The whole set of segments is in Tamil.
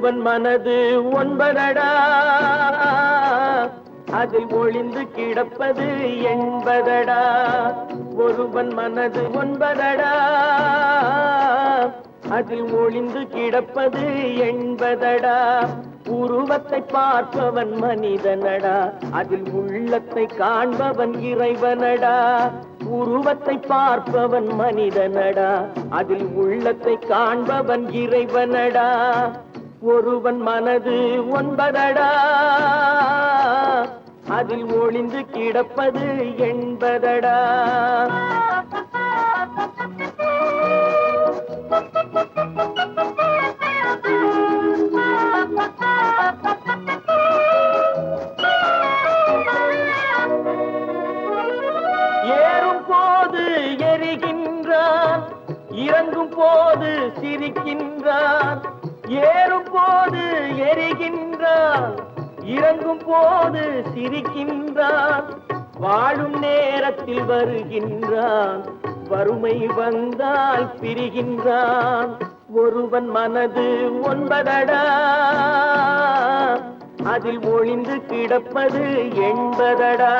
ஒருவன் மனது ஒன்பதடா, அதில் ஒளிந்து கிடப்பது என்பதடா. ஒருவன் மனது ஒன்பதடா, அதில் ஒளிந்து கிடப்பது என்பதடா. உருவத்தை பார்ப்பவன் மனிதனடா, அதில் உள்ளத்தை காண்பவன் இறைவனடா. உருவத்தை பார்ப்பவன் மனிதனடா, அதில் உள்ளத்தை காண்பவன் இறைவனடா. ஒருவன் மனது ஒன்பதடா, அதில் ஒளிந்து கிடப்பது என்பதடா. ஏறும் போது எரிகின்றான், இறங்கும் போது சிரிக்கின்றான். ஏறும் போது எரிகின்றான், இறங்கும் போது சிரிக்கின்றான். வாழும் நேரத்தில் வருகின்றான், வறுமை வந்தால் பிரிகின்றான். ஒருவன் மனது ஒன்பதடா, அதில் ஒளிந்து கிடப்பது என்பதடா.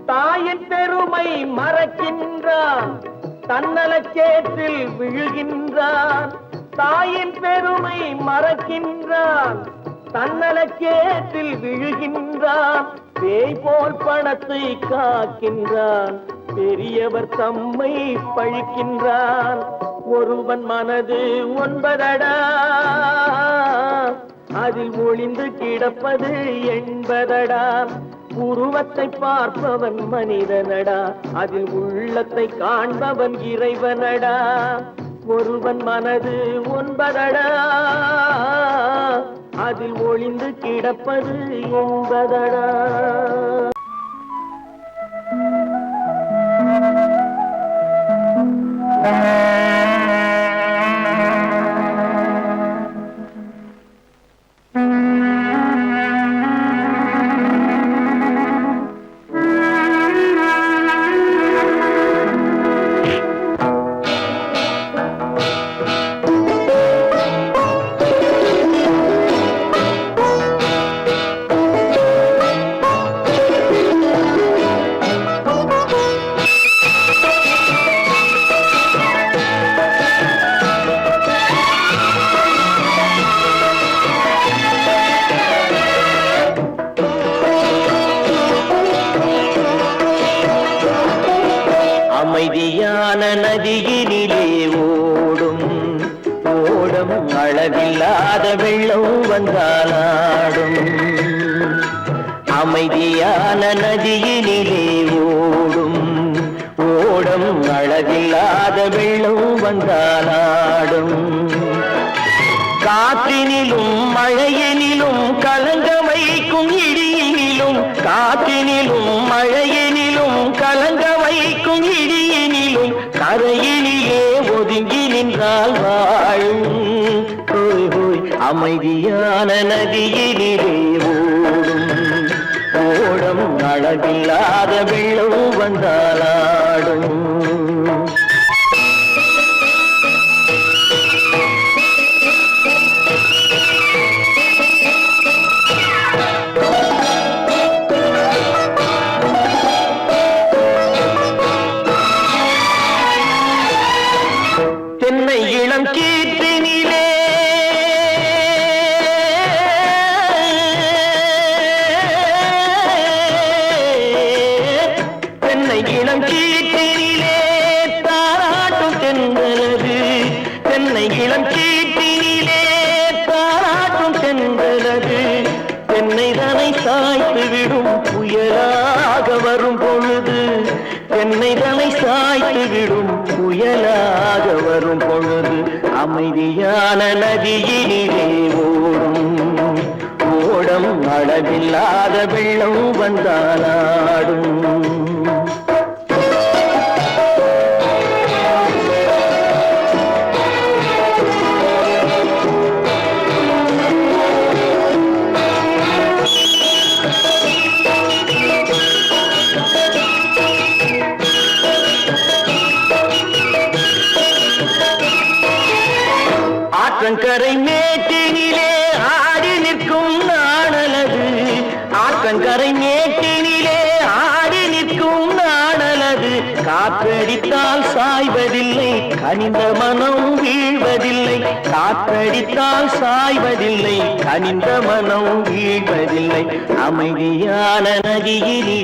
தாயின் பெருமை மறக்கின்றான், தன்னலச்சேற்றில் விழுகின்றான். தாயின் பெருமை மறக்கின்றான், தன்னலச்சேற்றில் விழுகின்றான். பேய் போல் பணத்தை காக்கின்றான், பெரியவர் தம்மை பழிக்கின்றான். ஒருவன் மனது ஒன்பதடா, அதில் ஒளிந்து கிடப்பது என்பதடா. உருவத்தை பார்ப்பவன் மனிதனடா, அதில் உள்ளத்தை காண்பவன் இறைவனடா. ஒருவன் மனது ஒன்பதடா, அதில் ஒளிந்து கிடப்பது என்பதடா. அமைதியான நதியினிலே ஓடும் ஓடம், அளவில்லாத வெள்ளம் வந்தாலாடும். அமைதியான நதியினிலே ஓடும் ஓடம், அளவில்லாத வெள்ளம் வந்தாலாடும். காற்றினிலும் மழையினிலும் கலங்க வைக்கும் இடியினிலும், காற்றினிலும் மழையினிலும் கலங்க வைக்கும் இடியினிலும், கரையினிலே ஒதுங்கி நின்றால் வாழும். ஹோய் ஹோய் அமைதியான நதியினிலே ஓடும் ஓடம், அளவில்லாத வெள்ளம் வந்தாலாடும். தென்னை இளம் கீற்றினிலே தென்னை இளம் கீற்றினிலே தாராட்டும் தென்றலது. தென்னை இளம் கீற்றினிலே தாராட்டும் தென்றலது. தென்னை தனை சாய்த்து விடும் புயலாக வரும் பொழுது, தென்னை தனை சாய்த்து விடும் புயலாக வரும் பொழுது, அமைதியான நதியினிலே ஓடும் ஓடம், அளவில்லாத வெள்ளம் வந்தாலாடும். மேட்டினிலே ஆடி நிற்கும் நாடலது காற்றடித்தால் சாய்வதில்லை கனிந்த மனம் வீழ்வதில்லை காற்றடித்தால் சாய்வதில்லை கனிந்த மனம் வீழ்வதில்லை அமைதியான நதியிலே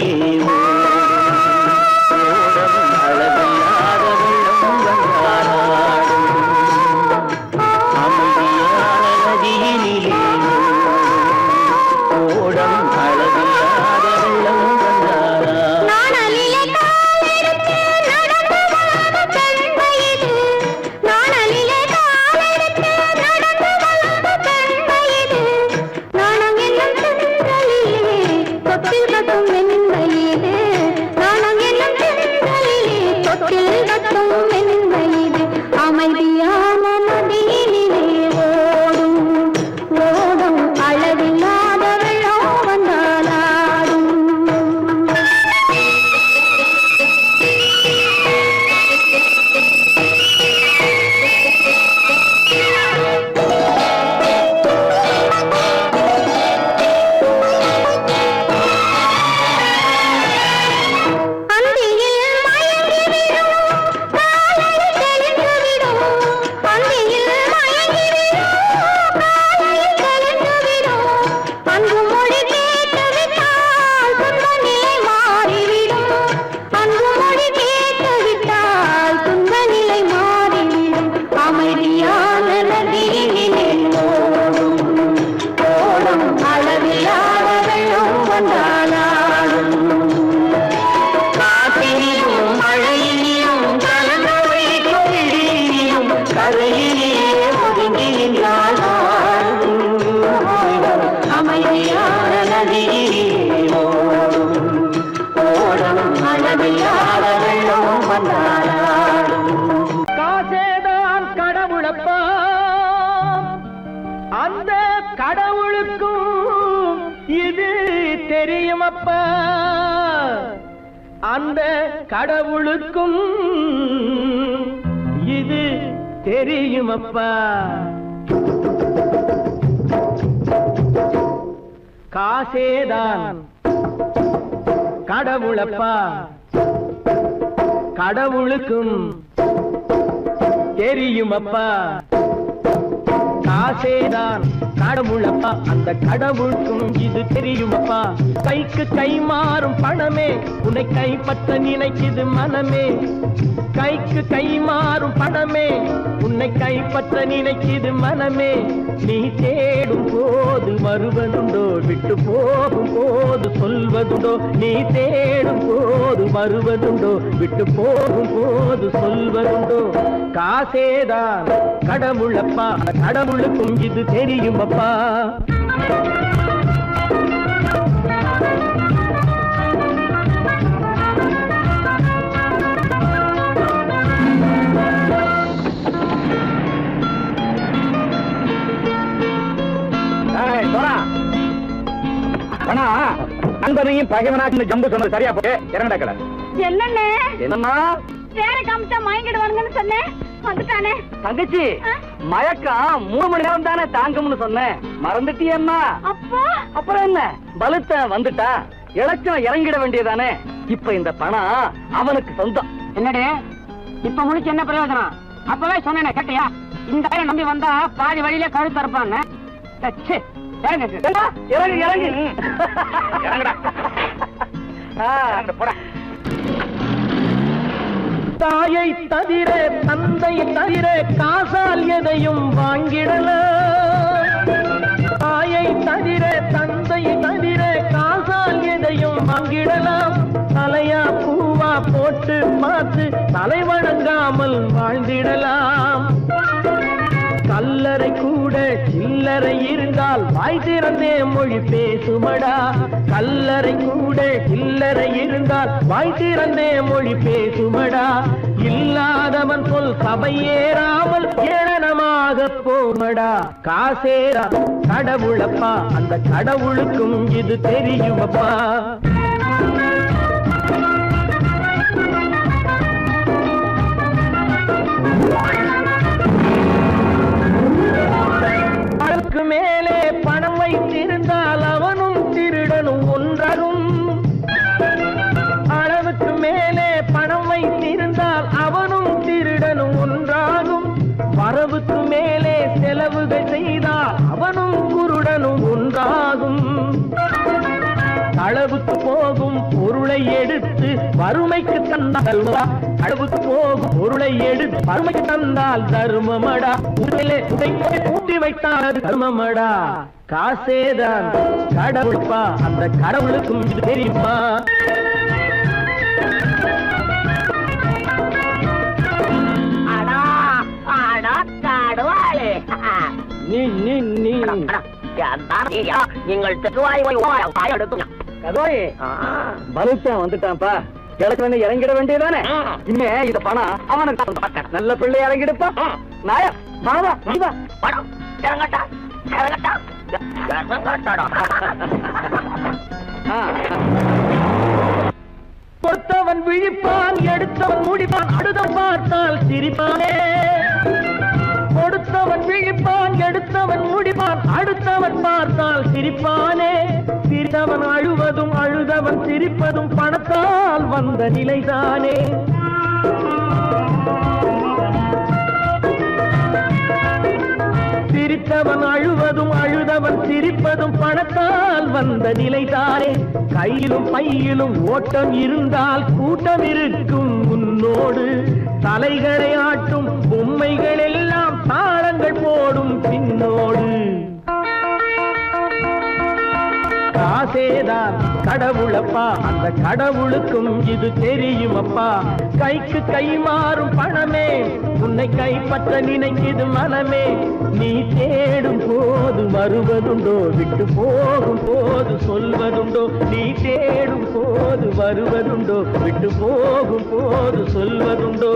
காசேதான் கடவுளப்பா அந்த கடவுளுக்கும் இது தெரியுமப்பா அந்த கடவுளுக்கும் இது தெரியுமப்பா காசேதான் கடவுளப்பா கடவுளுக்கும் தெரியுமப்பா காசேதான் கடவுளப்பா அந்த கடவுளுக்கும் இது தெரியுமப்பா கைக்கு கை மாறும் பணமே உன்னை கைப்பற்ற நினைக்குது மனமே கைக்கு கை மாறும் பணமே உன்னை கைப்பற்ற நினைக்குது மனமே நீ தேடும் போது வருவதுண்டோ விட்டு போகும் போது சொல்வதுண்டோ நீ தேடும் போது வருவதுண்டோ விட்டு போகும் போது சொல்வதுண்டோ காசேதான் கடவுளப்பா கடவுளுக்கும் இது தெரியுமப்பா நண்பனையும் பகைவனாக்கு ஜம்பு சொன்னது சரியா போய் இறங்கடா கடை என்னண்ணே என்னன்னா வேற காமிச்சா மயங்கிடுவானுங்கன்னு சொன்னேன் வந்துட்டானே தங்கச்சி மயக்கம் 3 மணி நேரம் தானே தாங்கும்னு சொன்னேன் மறந்துட்டியம்மா அப்பா அப்புறம் என்ன பலுத்த வந்துட்டா இலச்சம் இறங்கிட வேண்டியதானே இப்ப இந்த பணம் அவனுக்கு சொந்தம் என்னடே இப்ப முடிச்சு என்ன பிரயோஜனம் அப்பவே சொன்னேன் கேட்டியா இந்த ஆயிரம் நம்பி வந்தா பாதி வழியில கழுத்து இருப்பான்னு இறங்கு இறங்கு இறங்குடா போடா தாயை தவிர தந்தை தவிர காசால் எதையும் வாங்கிடலாம் தாயை தவிர தந்தை தவிர காசால் எதையும் வாங்கிடலாம் தலையா பூவா போட்டு பார்த்து தலை வணங்காமல் வாழ்ந்திடலாம் கல்லறை கூட சில்லறை இருந்தால் வாய் திறந்தே மொழி பேசுமடா கல்லறை கூட சில்லறை இருந்தால் வாய் திறந்தே மொழி பேசுமடா இல்லாதவன் சொல் சபையேறாமல் ஏளனமாக போமடா காசேரா கடவுளப்பா அந்த கடவுளுக்கும் இது தெரியுமப்பா மேலே பணம் வைத்திருந்தால் அவனும் திருடனும் ஒன்றரும் போகும் பொருளை எடுத்து வறுமைக்கு தந்தால் அளவுக்கு போகும் பொருளை எடுத்து வறுமைக்கு தந்தால் தர்மமடா. கூட்டி வைத்தால் தர்மமடா. காசேதான் கடவுள்பா, அந்த கடவுளுக்கும் இது தெரியுமா? நீங்கள் பலுத்தான் வந்துட்டான்ப்பா. கிழக்கு இறங்கிட வேண்டியதானே. இனிமே இந்த பணம் அவனுக்கு நல்ல பிள்ளை இறங்கிடுப்பா. நாயா வாவா வா படம் இறங்கட்டா இறங்கட்டா கொடுத்தவன் விழிப்பான், எடுத்தவன் முடிப்பான், அடுத்தவன் பார்த்தால் சிரிப்பானே. கொடுத்தவன் விழிப்பான், எடுத்தவன் முடிப்பான், அடுத்தவன் பார்த்தால் சிரிப்பானே. சிரித்தவன் அழுவதும் அழுதவன் சிரிப்பதும் பணத்தால் வந்த நிலைதானே. சிரித்தவன் அழுவதும் அழுதவன் சிரிப்பதும் பணத்தால் வந்த நிலைதானே. கையிலும் பையிலும் ஓட்டம் இருந்தால் கூட்டம் இருக்கும் உன்னோடு. தலைகளை ஆட்டும் பொம்மைகள் எல்லாம் தாளங்கள் போடும் பின்னோடு. காசேதான் கடவுளப்பா, அந்த கடவுளுக்கும் இது தெரியுமப்பா. கைக்கு கை மாறும் பணமே உன்னை கைப்பற்ற நினைக்குது மனமே. நீ தேடும் போது வருவதுண்டோ, விட்டு போகும் போது சொல்வதுண்டோ. நீ தேடும் போது வருவதுண்டோ, விட்டு போகும் போது சொல்வதுண்டோ.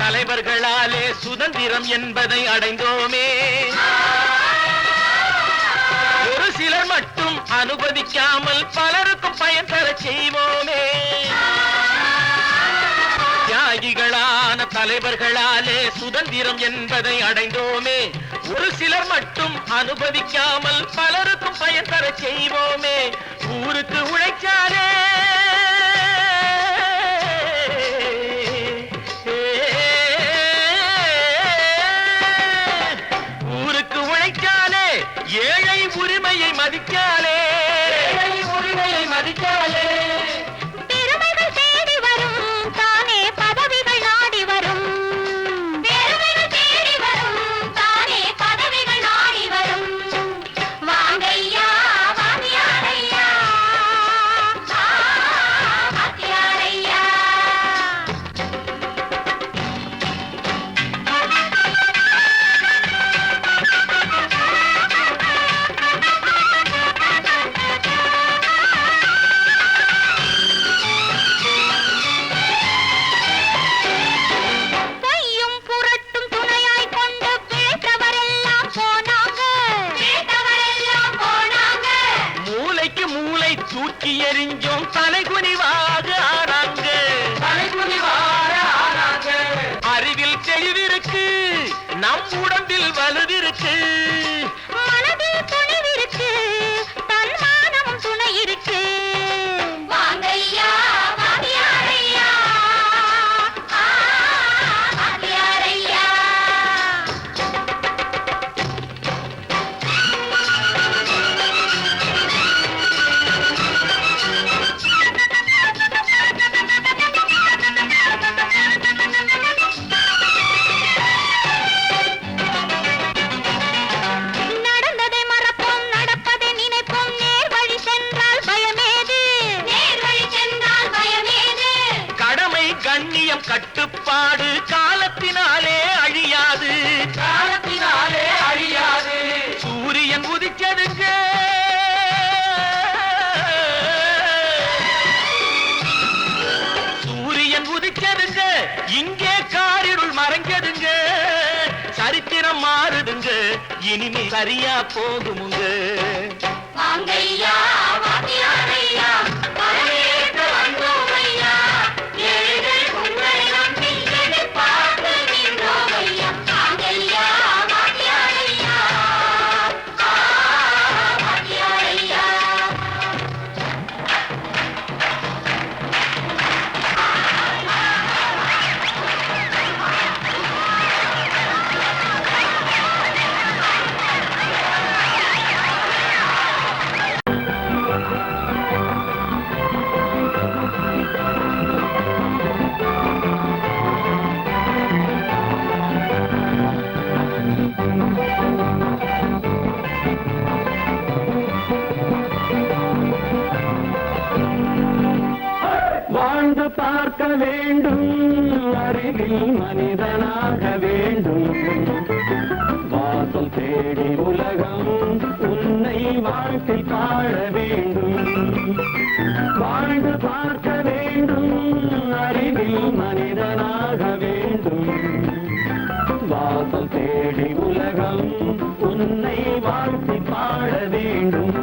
தலைவர்களாலே சுதந்திரம் என்பதை அடைந்தோமே. ஒரு சிலர் மட்டும் அனுமதிக்காமல் பலருக்கும் பயன் தர செய்வோமே. தியாகிகளான தலைவர்களாலே சுதந்திரம் என்பதை அடைந்தோமே. ஒரு சிலர் மட்டும் அனுமதிக்காமல் பலருக்கும் பயன் தர செய்வோமே. ஊருக்கு உழைச்சாலே ஏழை உரிமையை மதிக்காலே, உரிமையை மதிக்காலே. பெருமைகள் தேடி வரும் தானே பதவிகள் நாடி வரும். பெருமைகள் தேடி வரும் தானே பதவிகள் நாடி வரும். வாங்கையா வாங்கியாரையா வாங்கியாரையா. நம் உடம்பில் வலுவிருக்கு, மனதில் துணிவிருக்கு, தன்மானமும் துணை இருக்கு. வாங்கையா வாத்தியாரையா, வாத்தியாரையா. நடந்ததை மறப்போம், நடப்பதை நினைப்போம், நேர் வழி சென்றால் பயமேது, நேர் வழி சென்றால் பயமேது. கடமை கண்ணியம் கட்டுப்பாடு காலத்தினாலே அழியாது, காலத்தினாலே அழியாது. சூரியன் உதிச்சதுங்க, சூரியன் உதிச்சதுங்க, இங்கே காரிருள் மறைஞ்சதுங்க. சரித்திரம் மாறுதுங்க, இனிமே சரியா போகுமுங்க. வாங்கையா வாத்தியாரையா, வரவேற்க வந்தோமையா, ஏழைகள் உங்களை நம்பி எதிர்பார்த்து நின்றோமையா. வாங்கையா வாத்தியாரையா, வாத்தியாரையா. வாழ்ந்து பார்க்க வேண்டும், அறிவில் மனிதனாக வேண்டும். வாசல் தேடி உலகம் உன்னை வாழ்க்கை பாட வேண்டும். வாழ்ந்து பார்க்க வேண்டும், அறிவில் மனிதனாக வேண்டும். வாசல் தேடி உலகம் உன்னை வாழ்க்கை பாட வேண்டும்.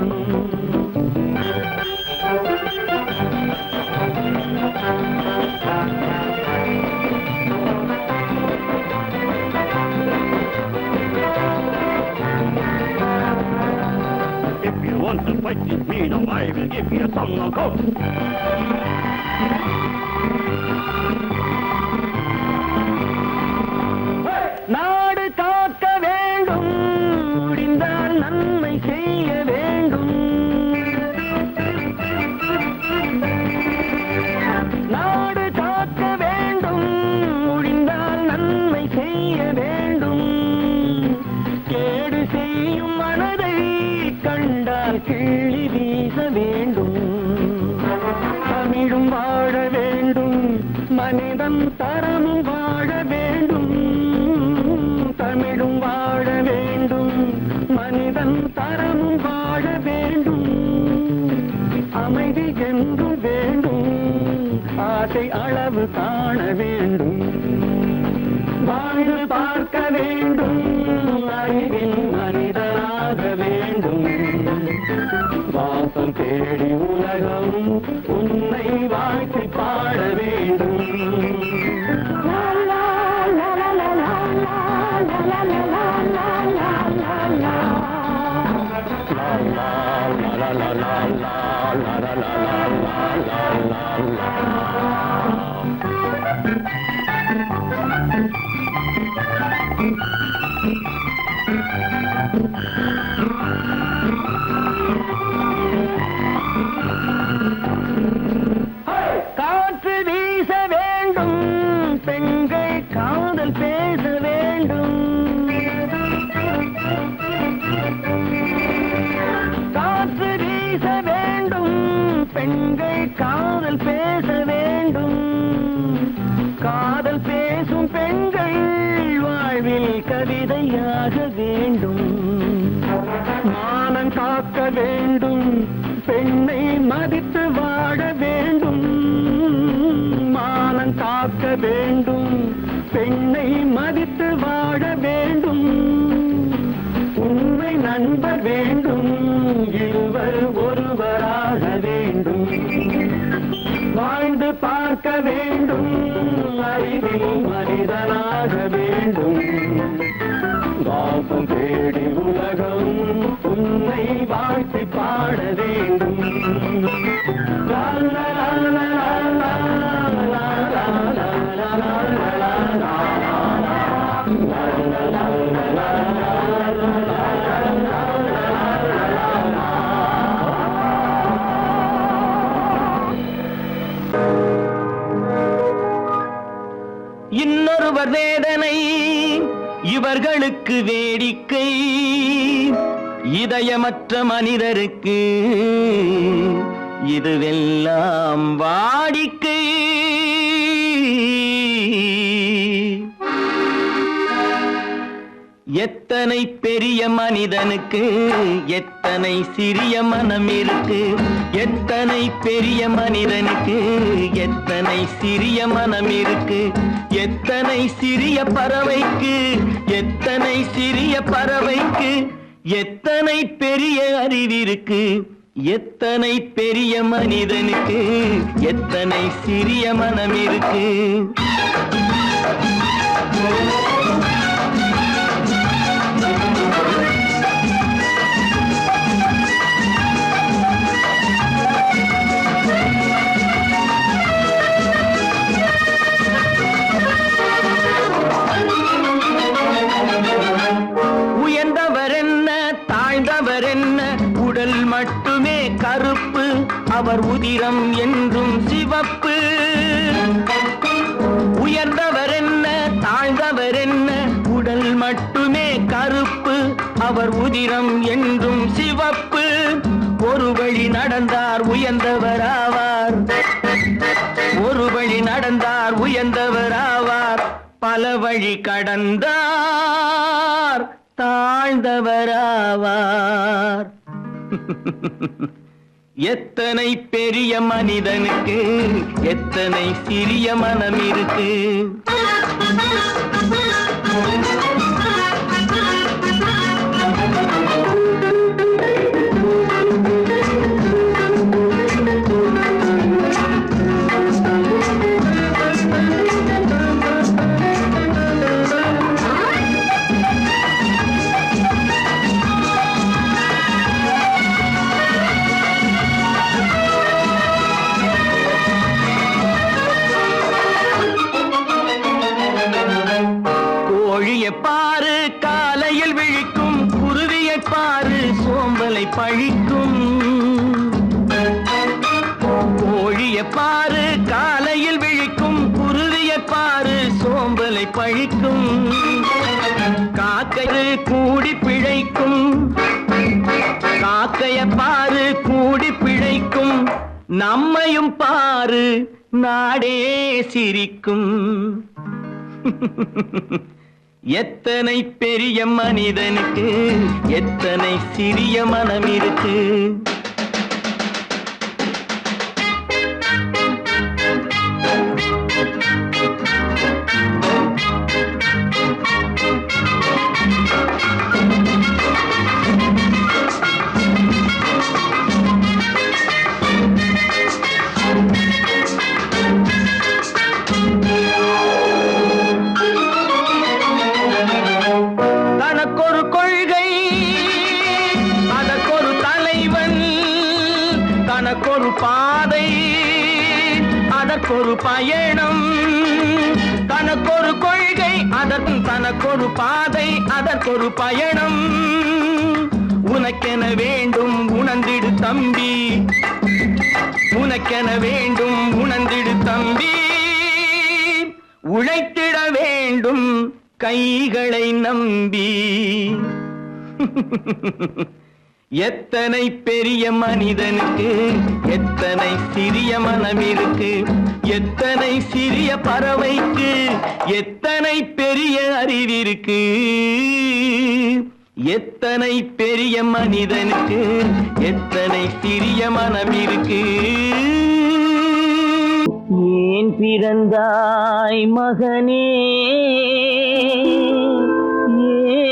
If you want to fight this mean, I will give you a song of hope. நாடு காக்க வேண்டும், முடிந்தால் நன்மை செய்ய வேண்டும். நாடு காக்க வேண்டும், முடிந்தால் நன்மை செய்ய வேண்டும். கேடு செய்யும் மனதை கண்டால் கிள்ளி வீச வேண்டும். தமிழும் வாழ வேண்டும், மனிதன் தரமும் வாழ வேண்டும். தமிழும் வாழ வேண்டும், மனிதன் தரமும் வாழ வேண்டும். அமைதி என்று வேண்டும், ஆசை அளவு காண வேண்டும். வாழ்ந்து பார்க்க வேண்டும், அறிவில் மனிதனாக வேண்டும். வாசம் தேடி உலகம் உன்னை வாழ்க்கை பாட வேண்டும். லா, லா, லா, லா, லா, லா, லா, லா, லா, லா, லா, லா, லா, லா. லா, லா, லா, லா, லா, லா, லா, லா, லா, லா, லா, லா. காற்று வீச வேண்டும், பெண்கள் காதல் பேச வேண்டும். காற்று வீச வேண்டும், பெண்கள் காதல் பேச வேண்டும். காதல் பேசும் பெண்கள் வாழ்வில் கவிதையாக வேண்டும். மானம் காக்க வேண்டும், பெண்ணை மதித்து வாழ வேண்டும். மானம் காக்க வேண்டும், பெண்ணை மதித்து வாழ வேண்டும். உண்மை நண்பர் வேண்டும், இருவர் ஒருவராக வேண்டும். வாழ்ந்து பார்க்க வேண்டும், அறிவில் மனிதனாக வேண்டும். இன்னொருவர் வேதனை இவர்களுக்கு வேடிக்கை, இதயமற்ற மனிதருக்கு இதுவெல்லாம் வாடிக்கை. எத்தனை பெரிய மனிதனுக்கு எத்தனை சிறிய மனம் இருக்கு, எத்தனை பெரிய மனிதனுக்கு எத்தனை சிறிய மனம் இருக்கு, எத்தனை சிறிய பறவைக்கு எத்தனை சிறிய பறவைக்கு எத்தனை பெரிய அறிவிருக்கு, எத்தனை பெரிய மனிதனுக்கு எத்தனை சிறிய மனம் இருக்கு. உயர்ந்தவர் என்ன தாழ்ந்தவர் என்ன, உடல் மட்டுமே கருப்பு, அவர் உதிரம் என்றும் சிவப்பு. உயர்ந்தவர் என்ன தாழ்ந்தவர் என்ன, உடல் மட்டுமே கருப்பு, அவர் உதிரம் என்றும் சிவப்பு. ஒரு வழி நடந்தார் உயர்ந்தவர் ஆவார், ஒரு வழி நடந்தார் உயர்ந்தவர் ஆவார், பல வழி கடந்தார் தாழ்ந்தவர் ஆவார். எத்தனை பெரிய மனிதனுக்கு எத்தனை சிறிய மனம் இருக்கு. பாரு காலையில் விழிக்கும், குருவியை பாரு சோம்பலை பழிக்கும். கோழியை பாரு காலையில் விழிக்கும், குருவியை பாரு சோம்பலை பழிக்கும். காக்கை கூடி பிழைக்கும், காக்கைய பாரு கூடி பிழைக்கும். நம்மையும் பாரு நாடே சிரிக்கும். எத்தனை பெரிய மனிதனுக்கு எத்தனை சிறிய மனம் இருக்கு. தனக்கொரு கொள்கை அதற்கொரு தலைவன், தனக்கொரு பாதை அதற்கொரு பயணம். தனக்கொரு கொள்கை தனக்கொரு பாதை அதற்கொரு பயணம். உனக்கென வேண்டும் உணர்ந்திடு தம்பி, உனக்கென வேண்டும் உணர்ந்திடு தம்பி. உழைத்திட வேண்டும் கைகளை நம்பி. எத்தனை பெரிய மனிதனுக்கு எத்தனை சிறிய மனம் இருக்கு, எத்தனை சிறிய பறவைக்கு எத்தனை பெரிய அறிவிருக்கு. எத்தனை பெரிய மனிதனுக்கு எத்தனை சிறிய மனம் இருக்கு. ஏன் பிறந்தாய் மகனே,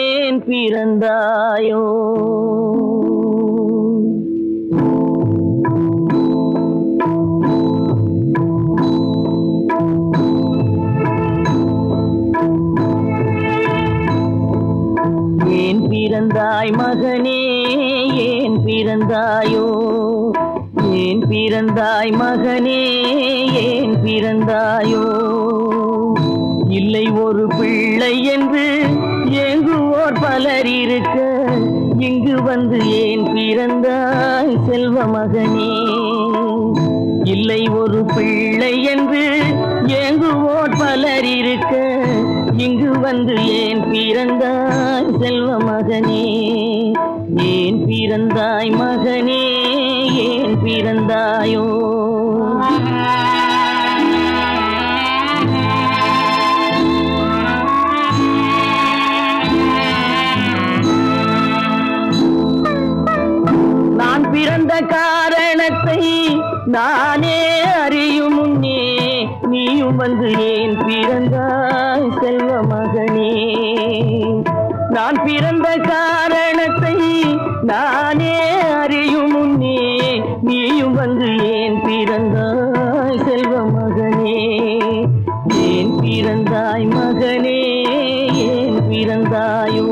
ஏன் பிறந்தாயோ. ஏன் பிறந்தாய் மகனே, ஏன் பிறந்தாயோ. ஏன் பிறந்தாய் மகனே, ஏன் பிறந்தாயோ. இல்லை ஒரு பிள்ளை என்று ஏங்குவோர் பலர் இருக்க, இங்கு வந்து ஏன் பிறந்தாய் செல்வ மகனே. இல்லை ஒரு பிள்ளை என்று ஏங்குவோர் பலர் இருக்க இங்கு வந்து ஏன் பிறந்தாய் செல்வ மகனே, ஏன் பிறந்தாய் மகனே, ஏன் பிறந்தாயோ? நான் பிறந்த காரணத்தை நானே அறியும் முன்னே நீயும் வந்து ஏன் பிறந்தாய் செல்வ மகனே. நான் பிறந்த காரணத்தை நானே அறியும் முன்னே நீயும் வந்து ஏன் பிறந்தாய் செல்வ மகனே, ஏன் பிறந்தாய் மகனே, ஏன் பிறந்தாயோ?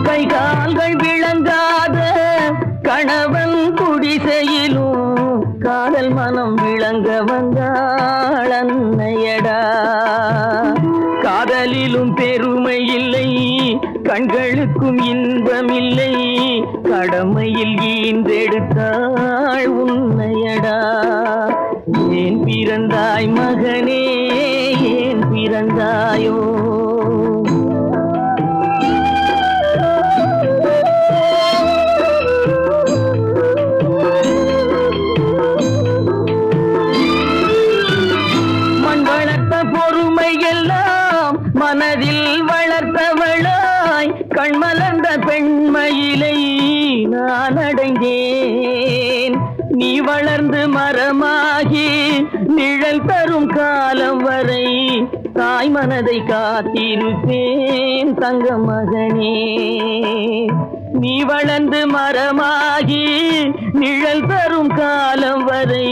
கைகால்கள் விளங்காத கணவன் குடிசையிலும் காதல் மனம் விளங்க வந்தாள் அன்னையடா. காதலிலும் பெருமை இல்லை, கண்களுக்கும் இன்பமில்லை, கடமையில் ஈன்றெடுத்தாள் உன்னையடா. ஏன் பிறந்தாய் மகனே, ஏன் பிறந்தாயோ? பொறுமையெல்லாம் மனதில் வளர்த்தவளாய் கண்மலர்ந்த பெண்மையிலை நான் அடைந்தேன். நீ வளர்ந்து மரமாகி நிழல் தரும் காலம் வரை தாய் மனதை காத்திருப்பேன் தங்க மகனே. நீ வளர்ந்து மரமாகி நிழல் தரும் காலம் வரை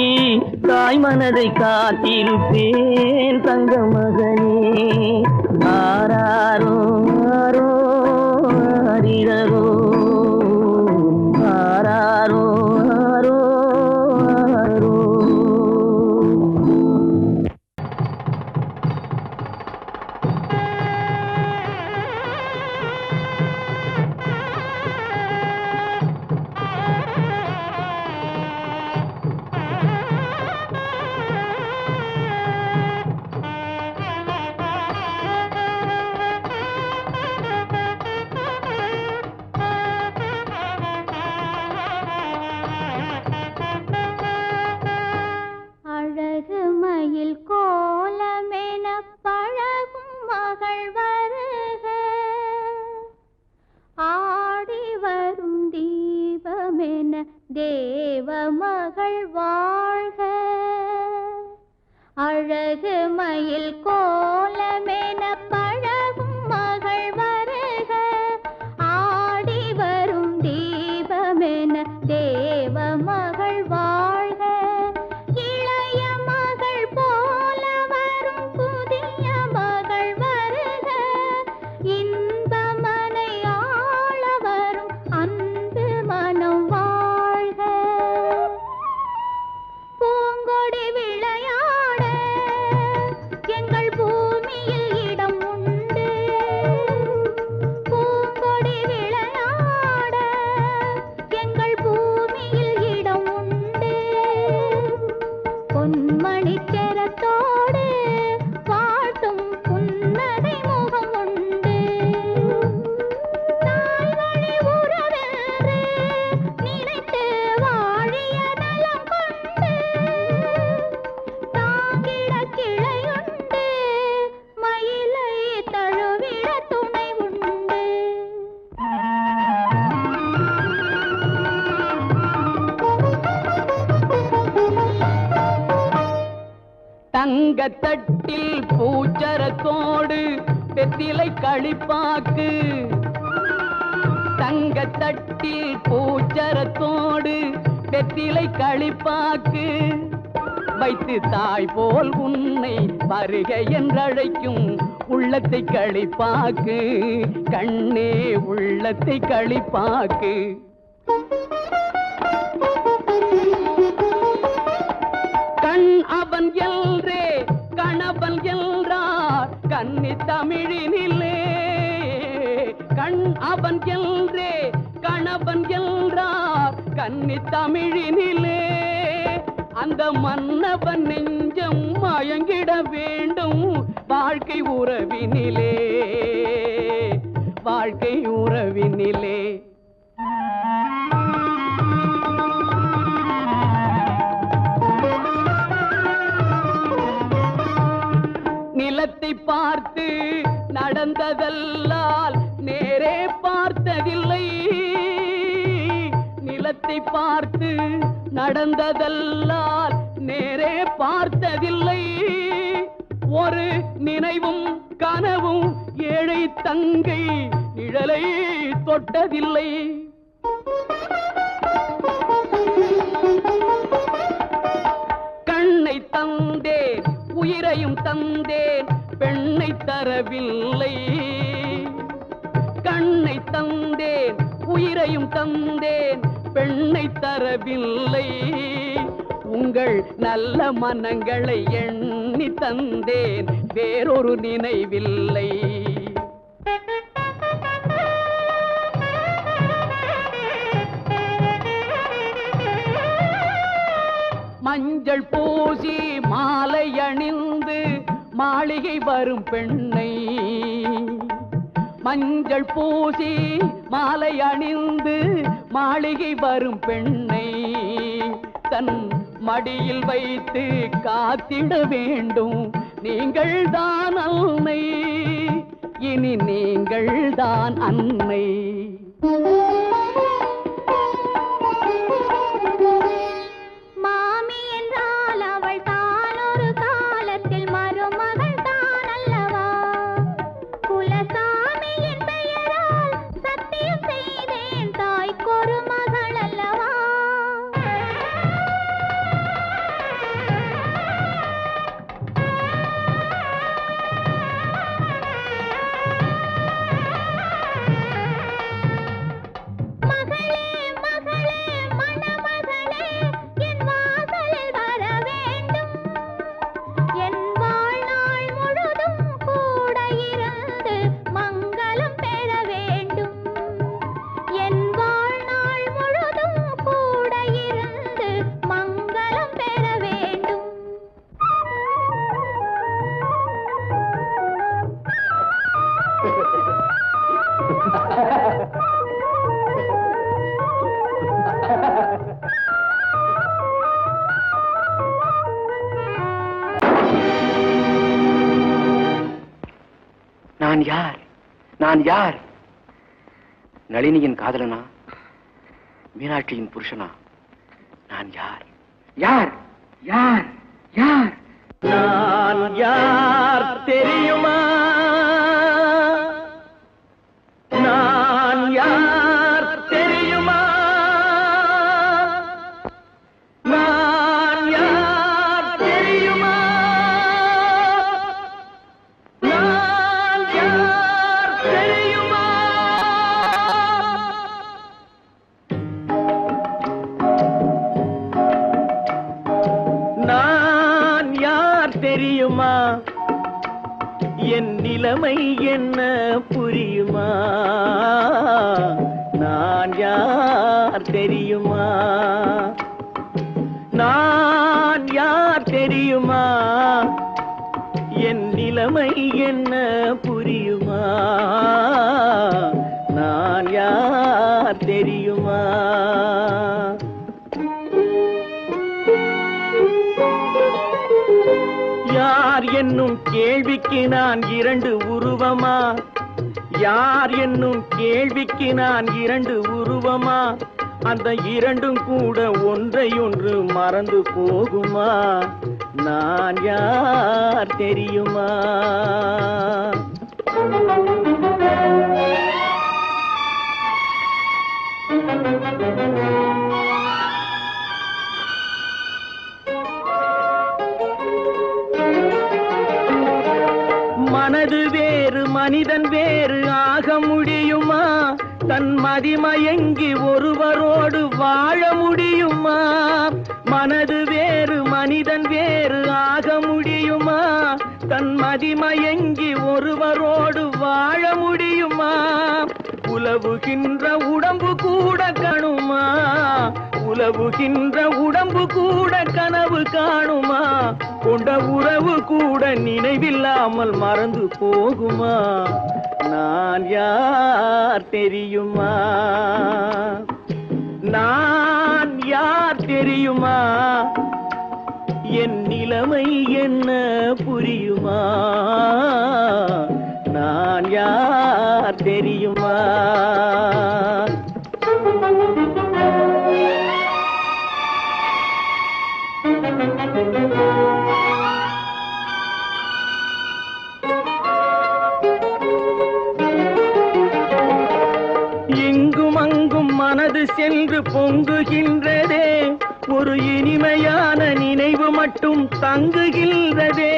தாய் மனதை காத்திருப்பேன் தங்க மகனே. ஆராரோ ஆரோ ஆரிரரோ, ஆராரோ ஆரோ ஆரோ. தேவ மகள் வாழ்க. அழகு மயில் கோலமென பழகும் மகள் வருக, ஆடி வரும் தீபமென தேவ மகள் வாழ்க. இளைய மகள் போல வரும் புதிய மகள் வருக, இன்பமனை ஆள வரும் அன்பு மனம் வாழ்க. பூங்கொடி விளையாட எங்கள் பூமியில் இடம் உண்டு, பூங்கொடி விளையாட எங்கள் பூமியில் இடம் உண்டு. பொன்மணி செரத்தோடு பாட்டும் புன்னகை முகம் உண்டு. தாய் வழி உறவென்று நினைத்து வாழிய நலம் கொண்டு, தாங்கிட கிளையுண்டு, மயிலை தழுவிட துணை உண்டு. தங்கத்தட்டில் பூச்சரத்தோடு வெற்றிலை களிப்பாக்கு, தங்கத்தட்டில் பூச்சரத்தோடு வெற்றிலை களிப்பாக்கு வைத்து தாய் போல் உன்னை வருக என்றழைக்கும் உள்ளத்தை களிப்பாக்கு, கண்ணே உள்ளத்தை களிப்பாக்கு. கண் அவன் எல்ரே கணவன் என்றார் கன்னி தமிழினிலே, கண் அவன் என்றே கணவன் என்றார் கன்னி தமிழினிலே. அந்த மன்னவன் நெஞ்சம் மயங்கிட வேண்டும் வாழ்க்கை உறவினிலே, வாழ்க்கை உறவினிலே. நிலத்தை பார்த்து நடந்ததல்லால் நேரே பார்த்ததில்லை, நிலத்தை பார்த்து நடந்ததல்லால் நேரே பார்த்ததில்லை. ஒரு நினைவும் கனவும் ஏழை தங்கை நிழலை தொட்டதில்லை. கண்ணை தந்தேன் உயிரையும் தந்தேன் பெண்ணை தரவில்லை, கண்ணை தந்தேன் உயிரையும் தந்தேன் பெண்ணை தரவில்லை. உங்கள் நல்ல மனங்களை எண்ணி தந்தேன் வேறொரு நினைவில்லை. மஞ்சள் பூசி மாலை அணிந்து மாளிகை வரும் பெண்ணை, மஞ்சள் பூசி மாலை அணிந்து மாளிகை வரும் பெண்ணை தன் மடியில் வைத்து காத்திட வேண்டும். நீங்கள் தான் அன்னை, இனி நீங்கள் தான் அன்னை. மாமி என்றால் அவள் தான் ஒரு காலத்தில் மருமகள் தான் அல்லவா? குலசாமியின் பெயரால் சத்தியம் செய்தேன் தாய்க்கொரு மகள் அல்லவா? மகளே மகளே மணமகளே என் வாசலில் வர வேண்டும், என் வாழ்நாள் முழுதும் கூட இருந்து மங்களம் பெற வேண்டும், என் வாழ்நாள் முழுதும் கூட இருந்து மங்களம் பெற வேண்டும். நான் யார்? நான் யார்? நளினியின் காதலனா? மீனாட்சியின் புருஷனா? நான் யார்? யார்? யார்? யார்? நான் யார் தெரியுமா? நான் யார் தெரியுமா? நான் யார் தெரியுமா? நான் யார் தெரியுமா? நான் யார் தெரியுமா? என் நிலைமை என்ன புரியுமா? நான் யார் தெரியுமா? நான் யார் தெரியுமா? என் நிலைமை என்ன புரியுமா? நான் யார் தெரியுமா? யார் என்னும் கேள்விக்கு நான் இரண்டு உருவமா? யார் என்னும் கேள்விக்கு நான் இரண்டு உருவமா? அந்த இரண்டும் கூட ஒன்றையொன்று மறந்து போகுமா? நான் யார் தெரியுமா? மனது வேறு மனிதன் வேறு ஆக முடியுமா? தன் மதிமயங்கி ஒருவரோடு வாழ முடியுமா? மனது வேறு மனிதன் வேறு ஆக முடியுமா? தன் மதிமயங்கி ஒருவரோடு வாழ முடியுமா? உலவுகின்ற உடம்பு கூட கணுமா உலவுகின்ற உடம்பு கூட கனவு காணுமா கொண்ட உறவு கூட நினைவில்லாமல் மறந்து போகுமா நான் யார் தெரியுமா நான் யார் தெரியுமா என் நிலைமை என்ன புரியுமா நான் யார் தெரியுமா இங்கும் அங்கும் மனது சென்று பொங்குகின்றதே ஒரு இனிமையான நினைவு மட்டும் தங்குகின்றதே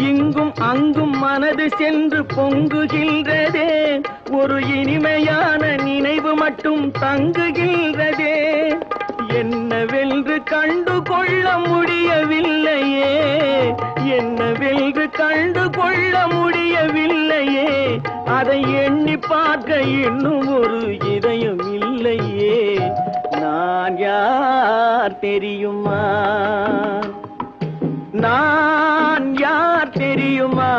இங்கும் அங்கும் மனது சென்று பொங்குகின்றதே ஒரு இனிமையான நினைவு மட்டும் தங்குகின்றதே என்னவென்று கண்டு கொள்ள முடியவில்லையே என்னவென்று கண்டு கொள்ள முடியவில்லையே அதை எண்ணி பார்க்க இன்னும் ஒரு இதயம் இல்லையே நான் யார் தெரியுமா நான் யார் தெரியுமா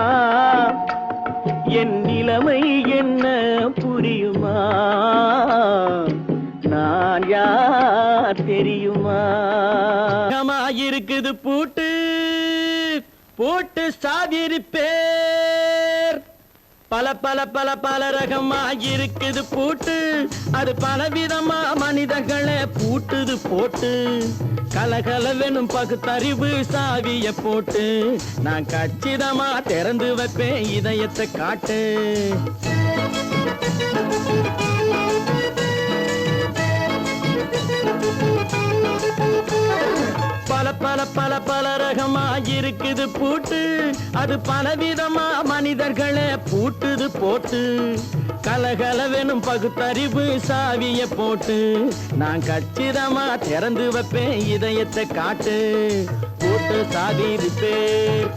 என் நிலைமை என்ன புரியுமா நான் யார் தெரியுமா இருக்குது பூட்டு போட்டு சாதிருப்பேர் பல பல பல பல ரகமாயிருக்குது பூட்டு அது பலவிதமா மனிதர்களை பூட்டுது போட்டு கலகலவெனும் பகுத்தறிவு சாவிய போட்டு நான் கச்சிதமா திறந்து வைப்பேன் இதயத்தை காட்டு பல பல பல பல ரகமாயிருக்குது பூட்டு அது பலவிதமா மனிதர்களை பூட்டுது போட்டு கலகலவெனும் பகுத்தறிவு சாவிய போட்டு நான் கச்சிதமா திறந்து வைப்பேன் இதயத்தை காட்டு போட்டு சாதிருப்பேன்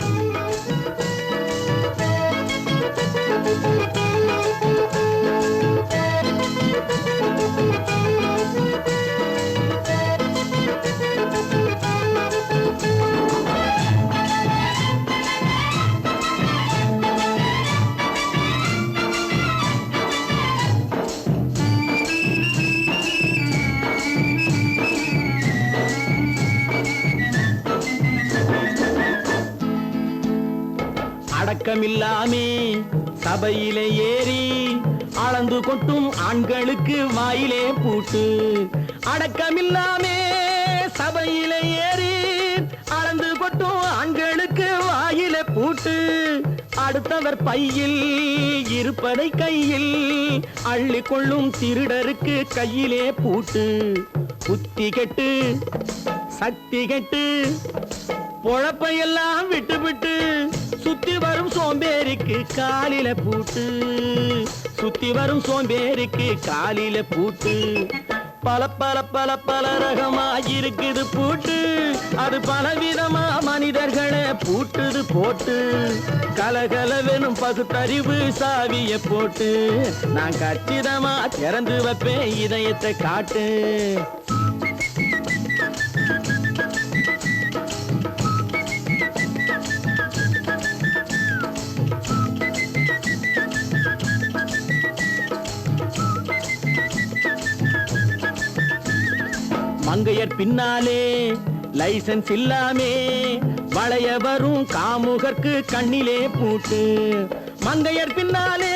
அடக்கமில்லாமே சபையிலே ஏறி அளந்து கொட்டும் ஆண்களுக்கு வாயிலே பூட்டு அடக்கமில்லாமே சபையிலே ஏறி அளந்து கொட்டும் ஆண்களுக்கு வாயிலே பூட்டு அடுத்தவர் பையில் இருப்பதை கையில் அள்ளி கொள்ளும் திருடருக்கு கையிலே பூட்டு புத்தி கெட்டு சக்தி கெட்டு பொழப்பையெல்லாம் விட்டு விட்டு சுத்தி வரும் சோம்பேறிக்கு காலில பூட்டு சுத்தி வரும் சோம்பேறிக்கு காலில பூட்டு பல பல பல பல ரகமாயிருக்குது பூட்டு அது பலவிதமா மனிதர்களை பூட்டுது போட்டு கலகலவெனும் பகுத்தறிவு சாவிய போட்டு நான் கச்சிதமா திறந்து வைப்பேன் இதயத்தை காட்டு மங்கையர் பின்னாலே லைசன்ஸ் இல்லாமே வளைய வரும் காமுகர்க்கு கண்ணிலே பூட்டு மங்கையர் பின்னாலே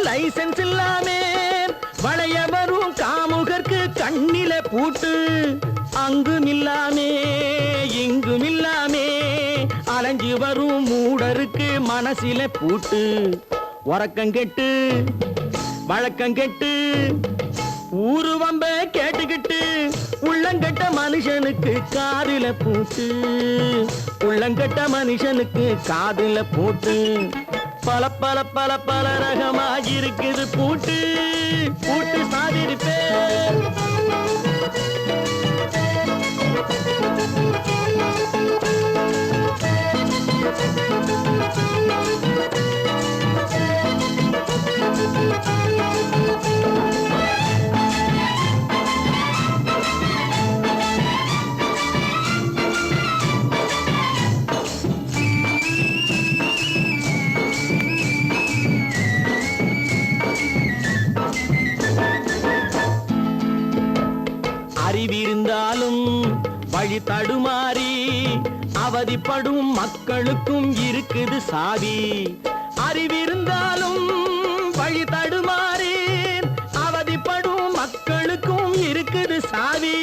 லைசன்ஸ் இல்லாமே வளைய வரும் காமுகர்க்கு கண்ணிலே பூட்டு அங்கும் இல்லாமே இங்கும் இல்லாமே அலைஞ்சு வரும் மூடருக்கு மனசிலே பூட்டு உறக்கம் கெட்டு வழக்கம் கெட்டு ஊரு வம்ப கேட்டுக்கிட்டு உள்ளங்கட்ட மனுஷனுக்கு காதில பூட்டு உள்ளங்கட்ட மனுஷனுக்கு காதில பூட்டு பல பல பல பல ரகமாயிருக்குது பூட்டு பூட்டு சாதிருப்பேன் வழி தடுமாறி அவதிப்படும் மக்களுக்கும் இருக்குது சாவி. அறிவிருந்தாலும் வழி தடுமாறி அவதிப்படும் மக்களுக்கும் இருக்குது சாவி.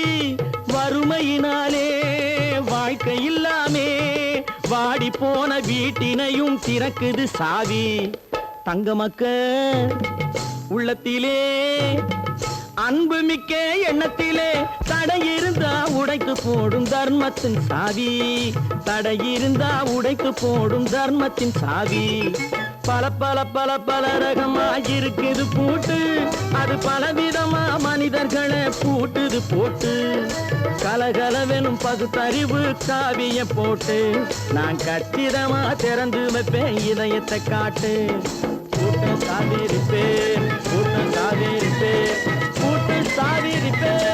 வறுமையினாலே வாழ்க்கை இல்லாமே வாடி போன வீட்டினையும் திறக்குது சாவி. தங்க மக்க உள்ளத்திலே அன்பு மிக்க எண்ணத்திலே தடையிருந்தா உடைத்து போடும் தர்மத்தின் சாவி. தடையிருந்தா உடைத்து போடும் தர்மத்தின் சாவி. பல பல பல பல ரகமாயிருக்குது பூட்டு, அது பலவிதமா மனிதர்களை பூட்டுது போட்டு. கலகலவெனும் பகுத்தறிவு சாவிய போட்டு நான் கச்சிதமா திறந்து வைப்பேன் இதயத்தை காட்டு. கூட்டம் சாவிருப்பேன், கூட்டம் சாவிருப்பேன், கூட்டம் சாவிருப்பேன்.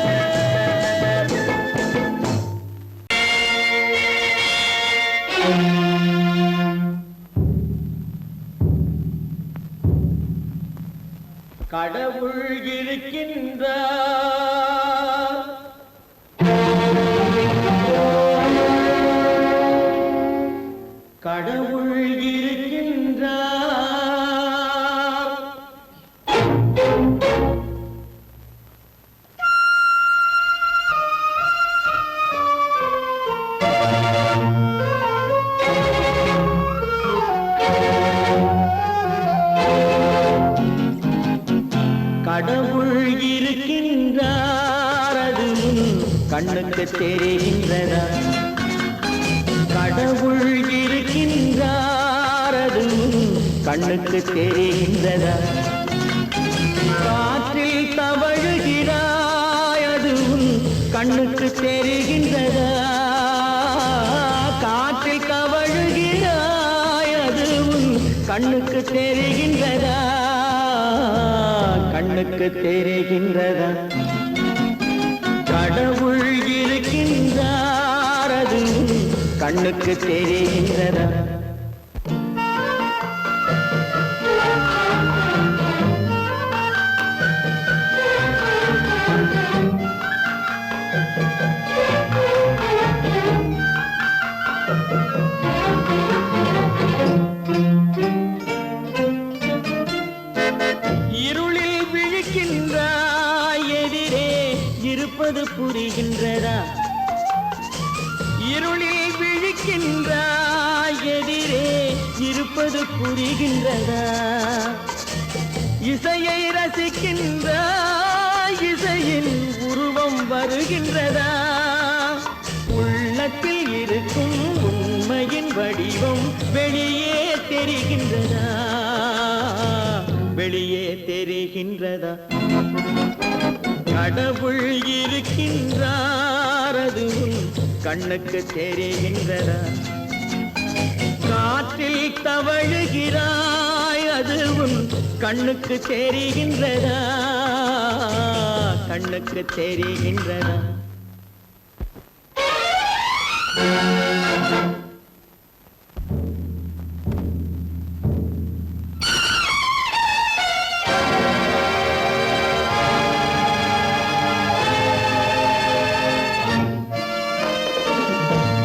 கடவுள் இருக்கின்றார், கடவுள் இருக்கின்றார். கடவுள் இருக்கின்றார், அது கண்ணுக்கு தெரிகின்றதா? கடவுள் இருக்கின்றார், அது கண்ணுக்கு தெரிகின்றதா? காற்றில் தவழுகிறாய், அது கண்ணுக்கு தெரிகின்றதா? காற்றில் தவழுகிறாய், அது கண்ணுக்கு தெரிகின்றதா? கண்ணுக்கு தெரிகின்றதா? கடவுள் இருக்கின்றார், அது கண்ணுக்கு தெரிகின்றதா? இருளில் விழிக்கின்றாய், எதிரே இருப்பது புரிகின்றதா? இருளில் விழிக்கின்றாய், எதிரே இருப்பது புரிகின்றதா? இசையை ரசிக்கின்றாய், இசையின் உருவம் வருகின்றதா? உள்ளத்தில் இருக்கும் உண்மையின் வடிவம் வெளியே தெரிகின்றதா? வெளியே தெரிகின்றதா? கடவுள் இருக்கின்றார், அது கண்ணுக்கு தெரிகின்றதா? காற்றில் தவழுகிறாய், அது கண்ணுக்கு தெரிகின்றதா? கண்ணுக்கு தெரிகின்றதா?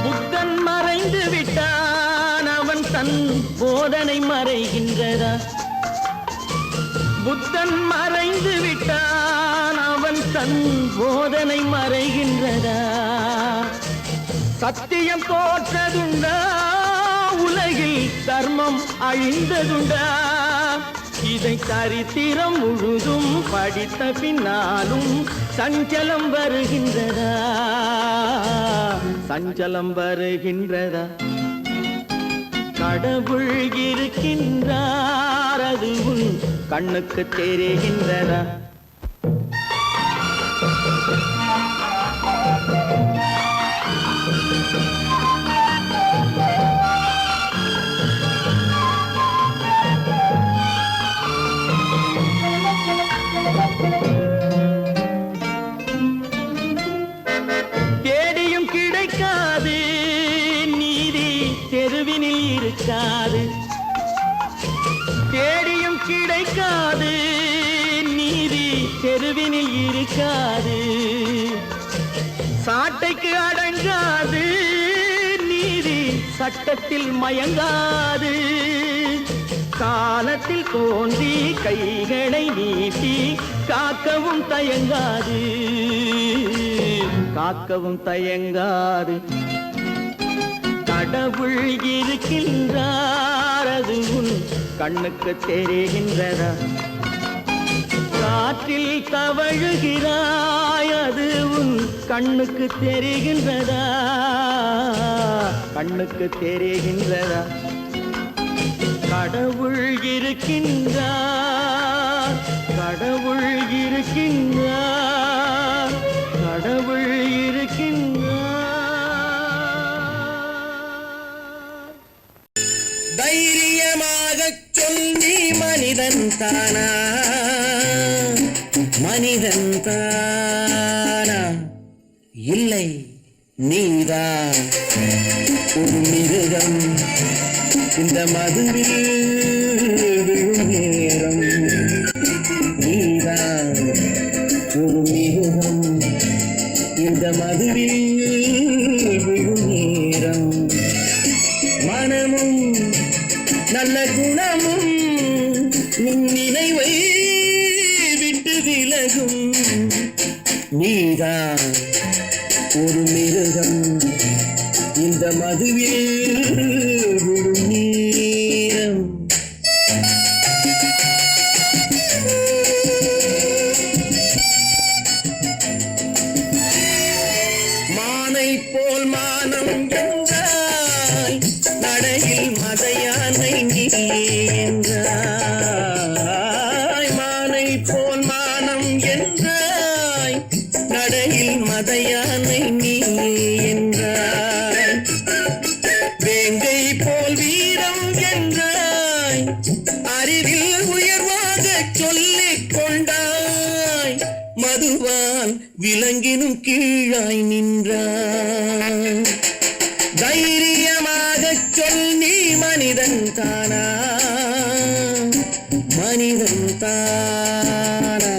புத்தன் மறைந்து விட்டான், அவன் தன் போதனை மறைகின்றதா? புத்தன் மறைந்து விட்டான், அவன் தன் போதனை மறைகின்றதா? சத்தியம் தோற்றதுண்டா? உலகில் தர்மம் அழிந்ததுண்டா? இதை சரித்திரம் முழுதும் படித்த பின்னாலும் சஞ்சலம் வருகின்றதா? சஞ்சலம் வருகின்றதா? கடவுள் இருக்கின்றார், அது கண்ணுக்கு தெரிகின்றதா? தேடியும் கிடைக்காது நீதி, தெருவினில் இருக்காது. தேடியும் கிடைக்காது நீதி, தெருவினில் இருக்காது. சாட்டைக்கு அடங்காது, நீதி சட்டத்தில் மயங்காது. காலத்தில் தோன்றி கைகளை நீட்டி காக்கவும் தயங்காது, காக்கவும் தயங்காது. கடவுள் இருக்கின்றார், அது உன் கண்ணுக்கு தெரிகின்றதா? காற்றில் தவழுகிறாய், அது உன் கண்ணுக்கு தெரிகின்றதா? கண்ணுக்கு தெரிகின்றதா? கடவுள் இருக்கின்றார், கடவுள் இருக்கின்றார், கடவுள் இருக்கின்றார். தைரியமாகச் சொல்லி மனிதன் தானா, மனிதன் தானா? இல்லை, நீதான் ஒரு மிருகம். இந்த மதுவில் விழும் நேரம் நீதான் ஒரு மிருகம். இந்த மதுவில் விழும் நேரம் மனமும் நல்ல குணமும் உன் நினைவை விட்டு விலகும். நீதான் ஒரு மிருகம். இந்த மதுவில் விழும் நேரம். மானை போல் மானம் என்றாய், நடையில் மதையானை நீ என்றாய். மானை போல் மானம் என்றாய், நடையில் மதையானை நீ என்றாய். வேங்கை போல் வீரம் என்றாய், அறிவில் உயர்வாக சொல்லிக் கொண்டாய். மதுவால் விலங்கினும் கீழாய் நின்றாய். தைரியமாகச் சொல், நீ மனிதன் தானா, மனிதன் தானா?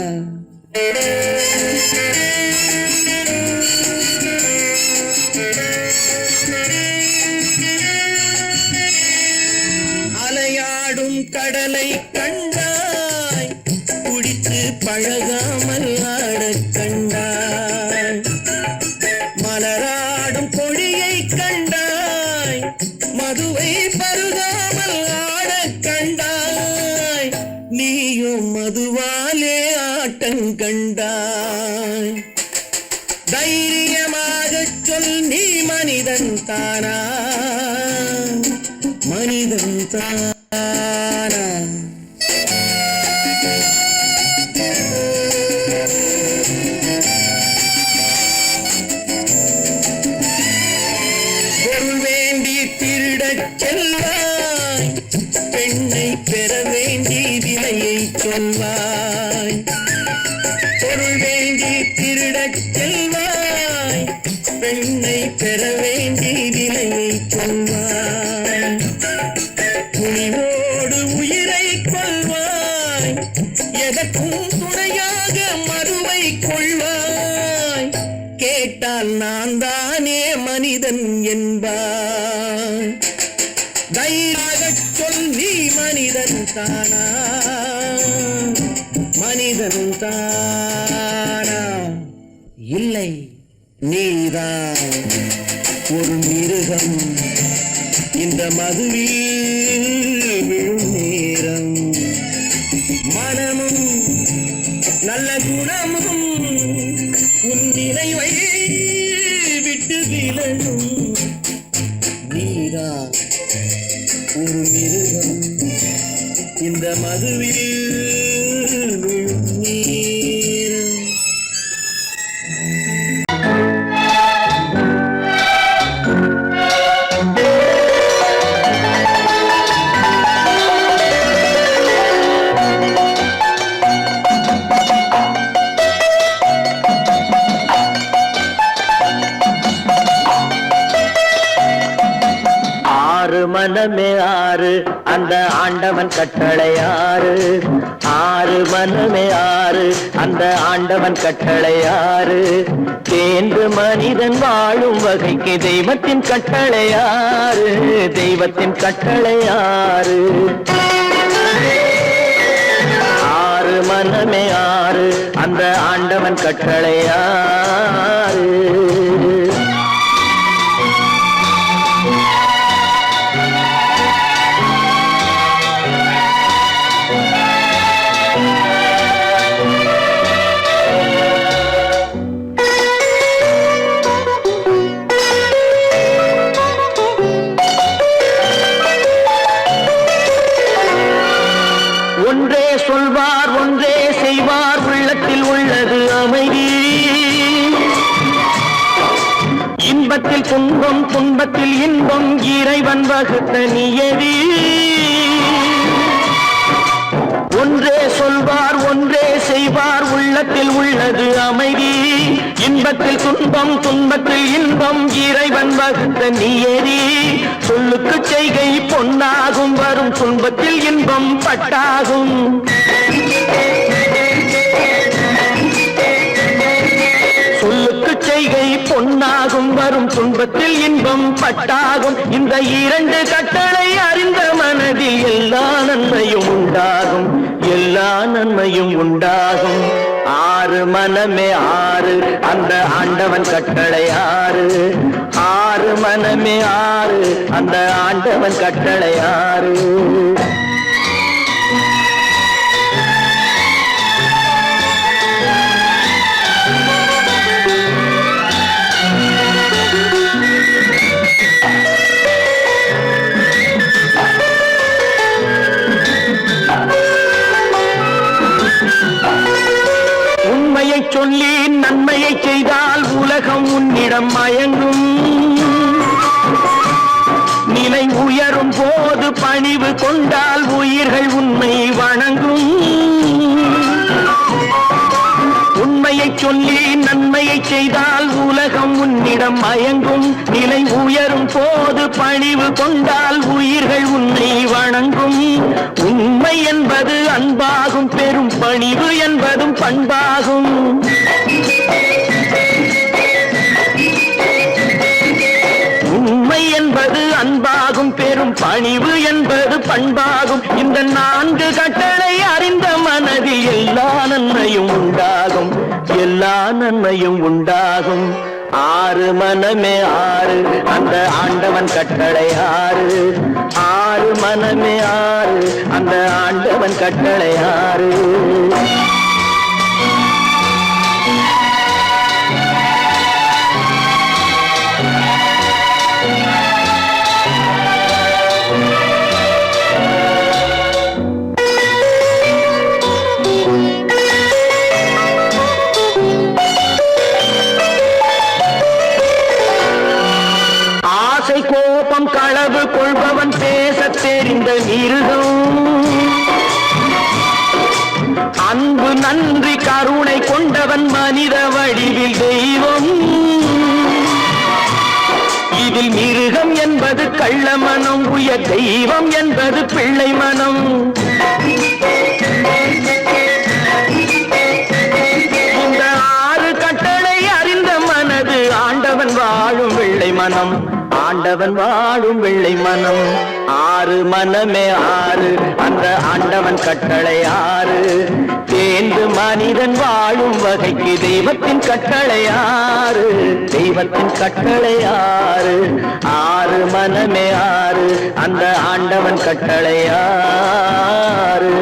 அலையாடும் கடலை கண்டாய், குடித்து பழகாமல் ஆடக் கண்டாய். மலராடும் கொடியை கண்டாய், மதுவை பருகாமல் ஆடக் கண்டாய். நீயும் மதுவாலே ஆட்டங்கண்டாய். தைரியமாகச் சொல், நீ மனிதன் தானா, மனிதன் தானா? பொருள் வேண்டி திருடச் செல்வாய், பெண்ணை பெற வேண்டி விலையை சொல்வாய். பொருள் வேண்டி திருடச் செல்வாய், பெண்ணை பெற வேண்டி விலையை சொல்வாய். துணிவோடு உயிரை கொள்வாய், எதற்கும் துணையாக மறுவை கொள்வாய். கேட்டால் நான் தானே மனிதன் என்பாய். தைரியமாகச் சொல், நீ மனிதன் தானா, மனிதன் தானா? இல்லை, நீதான் ஒரு மிருகம். இந்த மதுவில் விழும் நேரம் மனமும் நல்ல குணமும் உன் நினைவை விட்டு விலகும். நீதான் ஒரு மிருகம். இந்த மதுவில் விழும் நேரம். மன மனமே ஆறு அந்த ஆண்டவன் கட்டளை ஆறு ஆறு மனமே ஆறு அந்த ஆண்டவன் கட்டளை ஆறு தேர்ந்து மனிதன் வாழும் வகைக்கு தெய்வத்தின் கட்டளை ஆறு தெய்வத்தின் கட்டளை ஆறு ஆறு மனமே ஆறு அந்த ஆண்டவன் கட்டளை ஆறு ஒன்றே சொல்வார் ஒன்றே செய்வார் உள்ளத்தில் உள்ளது அமைதி இன்பத்தில் துன்பம் துன்பத்தில் இன்பம் இறைவன் வகுத்த நியதி ஒன்றே சொல்வார் ஒன்றே செய்வார் உள்ளத்தில் உள்ளது அமைதி இன்பத்தில் துன்பம் துன்பத்தில் இன்பம் இறைவன் வகுத்த நியதி சொல்லுக்கு செய்கை பொன்னாகும் வரும் துன்பத்தில் இன்பம் பட்டாகும் சொல்லுக்கு செய்கை பொன்னாகும் வரும் துன்பத்தில் இன்பம் பட்டாகும் இந்த இரண்டு கட்டளை அறிந்த மனதில் எல்லா நன்மையும் உண்டாகும் எல்லா நன்மையும் உண்டாகும் ஆறு மனமே ஆறு அந்த ஆண்டவன் கட்டளை ஆறு ஆறு மனமே ஆறு அந்த ஆண்டவன் கட்டளை ஆறு உண்மையை சொல்லி நன்மையை செய்தால் உலகம் உன்னிடம் மயங்கும் நிலை உயரும் போது பணிவு கொண்டால் உயிர்கள் உன்னை வணங்கும் உண்மையை சொல்லி நன்மையை செய்தால் உலகம் உன்னிடம் மயங்கும் நிலை உயரும் போது பணிவு கொண்டால் உயிர்கள் உன்னை வணங்கும் உண்மை என்பது அன்பாகும் பெரும் பணிவு என்பதும் பண்பாகும் உண்மை என்பது அன்பாகும் பெரும் பணிவு என்பது பண்பாகும் இந்த நான்கு கட்டளை அறிந்த மனதில் எல்லா நன்மையும் உண்டாகும் எல்லா நன்மையும் உண்டாகும் ஆறு மனமே ஆறு அந்த ஆண்டவன் கட்டளை ஆறு ஆறு மனமே ஆறு அந்த ஆண்டவன் கட்டளை ஆறு கோபம் களவு கொள்பவன் பேசத் தெரிந்த மிருகம் அன்பு நன்றி கருணை கொண்டவன் மனித வடிவில் தெய்வம் இதில் மிருகம் என்பது கள்ள மனம் உயர் தெய்வம் என்பது பிள்ளை மனம் இந்த ஆறு கட்டளை அறிந்த மனது ஆண்டவன் வாழும் வெள்ளை மனம் ஆண்டவன் வாழும் வெள்ளை மனம் ஆறு மனமே ஆறு அந்த ஆண்டவன் கட்டளை ஆறு தேர்ந்து மனிதன் வாழும் வகைக்கு தெய்வத்தின் கட்டளை ஆறு தெய்வத்தின் கட்டளை ஆறு ஆறு மனமே ஆறு அந்த ஆண்டவன் கட்டளை ஆறு